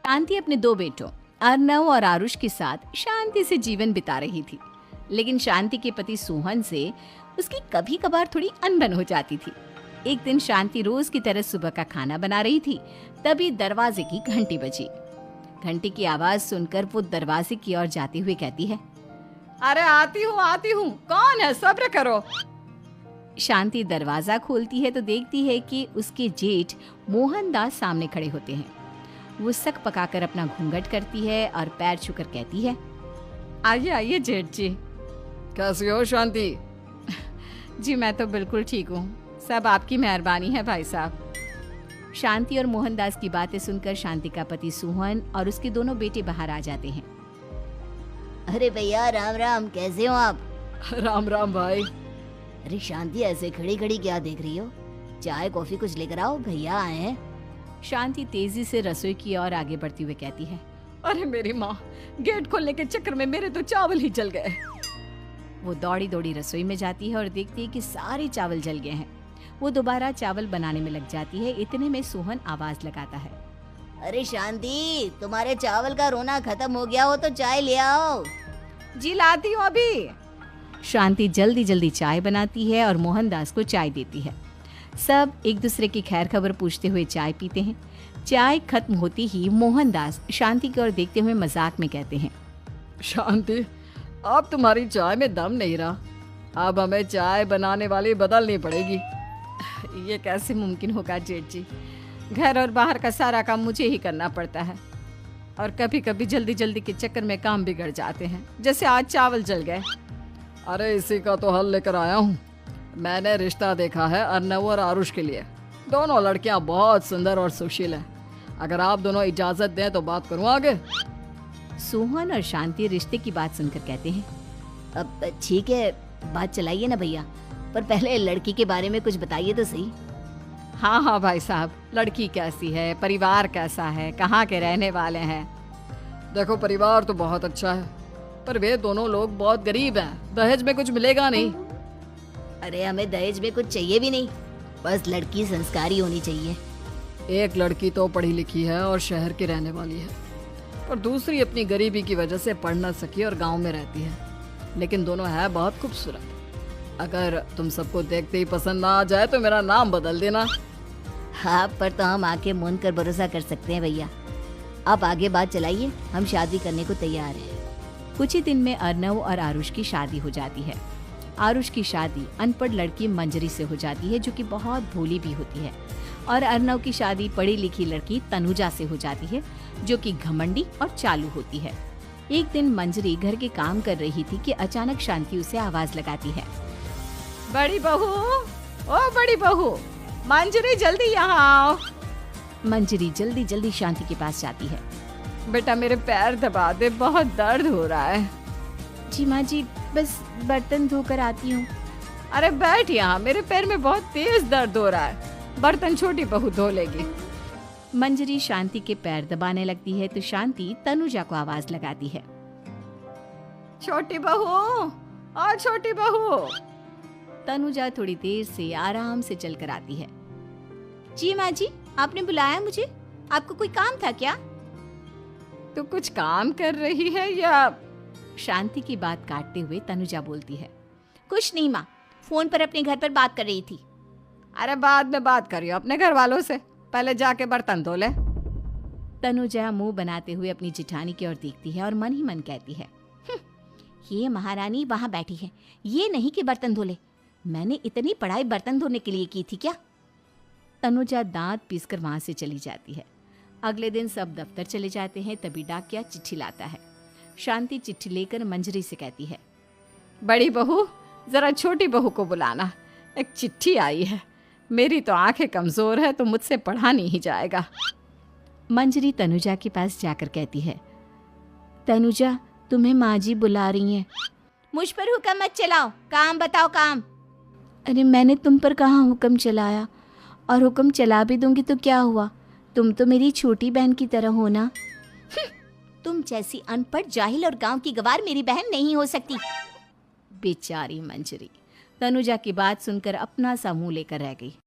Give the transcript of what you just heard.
शांति अपने दो बेटों अर्नव और आरुष के साथ शांति से जीवन बिता रही थी। लेकिन शांति के पति सोहन से उसकी कभी कभार थोड़ी अनबन हो जाती थी। एक दिन शांति रोज की तरह सुबह का खाना बना रही थी, तभी दरवाजे की घंटी बजी। घंटी की आवाज सुनकर वो दरवाजे की ओर जाते हुए कहती है, अरे आती हूँ, कौन है, सब्र करो। शांति दरवाजा खोलती है तो देखती है कि उसके जेठ मोहनदास सामने खड़े होते हैं। वो सक पकाकर अपना घूंघट करती है और पैर छूकर कहती है, आइए आइए जेठ जी। कैसी हो शांति? जी मैं तो बिल्कुल ठीक हूँ, सब आपकी मेहरबानी है भाई साहब। शांति और मोहनदास की बातें सुनकर शांति का पति सोहन और उसके दोनों बेटे बाहर आ जाते हैं। अरे भैया राम राम, कैसे हो आप? राम राम भाई। अरे शांति, ऐसे खड़ी खड़ी क्या देख रही हो? चाय कॉफी कुछ लेकर आओ, भैया आए हैं। शांति तेजी से रसोई की ओर आगे बढ़ती हुए कहती है, अरे मेरी माँ, गेट खोलने के चक्कर में मेरे तो चावल ही जल गए। वो दौड़ी दौड़ी रसोई में जाती है और देखती है कि सारे चावल जल गए हैं। वो दोबारा चावल बनाने में लग जाती है। इतने में सोहन आवाज लगाता है, अरे शांति, तुम्हारे चावल का रोना खत्म हो गया हो तो चाय ले आओ। जी लाती हूँ अभी। शांति जल्दी जल्दी चाय बनाती है और मोहनदास को चाय देती है। सब एक दूसरे की खैर खबर पूछते हुए चाय पीते हैं। चाय खत्म होती ही मोहनदास शांति की ओर देखते हुए मजाक में कहते हैं, शांति, अब तुम्हारी चाय में दम नहीं रहा, अब हमें चाय बनाने वाली बदलनी पड़ेगी। ये कैसे मुमकिन होगा जेठ जी, घर और बाहर का सारा काम मुझे ही करना पड़ता है और कभी कभी जल्दी जल्दी के चक्कर में काम बिगड़ जाते हैं, जैसे आज चावल जल गए। अरे इसी का तो हल लेकर आया हूँ। मैंने रिश्ता देखा है अर्नव और आरुष के लिए। दोनों लड़कियाँ बहुत सुंदर और सुशील हैं। अगर आप दोनों इजाजत दें तो बात करूँ आगे। सोहन और शांति रिश्ते की बात सुनकर कहते हैं, अब ठीक है, बात चलाइए ना भैया, पर पहले लड़की के बारे में कुछ बताइए तो सही। हाँ हाँ भाई साहब, लड़की कैसी है, परिवार कैसा है, कहाँ के रहने वाले हैं? देखो, परिवार तो बहुत अच्छा है, पर वे दोनों लोग बहुत गरीब हैं। दहेज में कुछ मिलेगा नहीं। अरे हमें दहेज में कुछ चाहिए भी नहीं, बस लड़की संस्कारी होनी चाहिए। एक लड़की तो पढ़ी लिखी है और शहर की रहने वाली है, पर दूसरी अपनी गरीबी की वजह से पढ़ न सकी और गांव में रहती है। लेकिन दोनों है बहुत खूबसूरत। अगर तुम सबको देखते ही पसंद ना आ जाए तो मेरा नाम बदल देना। हाँ, पर तो हम आंखें मूंद कर भरोसा कर सकते हैं भैया। आप आगे बात चलाइए, हम शादी करने को तैयार हैं। कुछ ही दिन में अर्नव और आरुष की शादी हो जाती है। आरुष की शादी अनपढ़ लड़की मंजरी से हो जाती है, जो कि बहुत भोली भी होती है, और अर्नव की शादी पढ़ी लिखी लड़की तनुजा से हो जाती है, जो कि घमंडी और चालू होती है। एक दिन मंजरी घर के काम कर रही थी कि अचानक शांति उसे आवाज लगाती है, बड़ी बहू, ओ बड़ी बहू, मंजरी जल्दी यहाँ आओ। मंजरी जल्दी जल्दी शांति के पास जाती है। बेटा मेरे पैर दबा दे, बहुत दर्द हो रहा है। जी माँ जी, बस बर्तन धोकर आती हूँ। अरे बैठ यहाँ, मेरे पैर में बहुत तेज दर्द हो रहा है, बर्तन छोटी बहू धो लेगी। मंजरी शांति के पैर दबाने लगती है तो शांति तनुजा को आवाज लगाती है, छोटी बहू, और छोटी बहू। तनुजा थोड़ी देर से आराम से चलकर आती है। जी माँ जी, आपने बुलाया मुझे? आपको कोई काम था क्या? तू कुछ काम कर रही है या? शांति की बात काटते हुए तनुजा बोलती है, कुछ नहीं माँ, फोन पर अपने घर पर बात कर रही थी। अरे बाद में बात करियो अपने घर वालों से, पहले जाके बर्तन धो ले। तनुजा मुंह बनाते हुए अपनी जिठानी की ओर देखती है और मन ही मन कहती है, ये महारानी वहाँ बैठी है, ये नहीं कि बर्तन धो ले। मैंने इतनी पढ़ाई बर्तन धोने के लिए की थी क्या? तनुजा दांत पीसकर वहां से चली जाती है। अगले दिन सब दफ्तर चले जाते हैं, तभी डाकिया चिट्ठी लाता है। शांति चिट्ठी लेकर मंजरी से कहती है, बड़ी बहू, जरा छोटी बहू को बुलाना, एक चिट्ठी आई है। मेरी तो आंखें कमजोर है तो मुझसे पढ़ा नहीं जाएगा। मंजरी तनुजा के पास जाकर कहती है, तनुजा, तुम्हें माँ जी बुला रही हैं। मुझ पर हुक्म मत चलाओ, काम बताओ काम। अरे मैंने तुम पर कहाँ हुक्म चलाया, और हुक्म चला भी दूंगी तो क्या हुआ, तुम तो मेरी छोटी बहन की तरह हो ना। तुम जैसी अनपढ़, जाहिल और गांव की गवार मेरी बहन नहीं हो सकती। बेचारी मंजरी तनुजा की बात सुनकर अपना सा मुंह लेकर रह गई।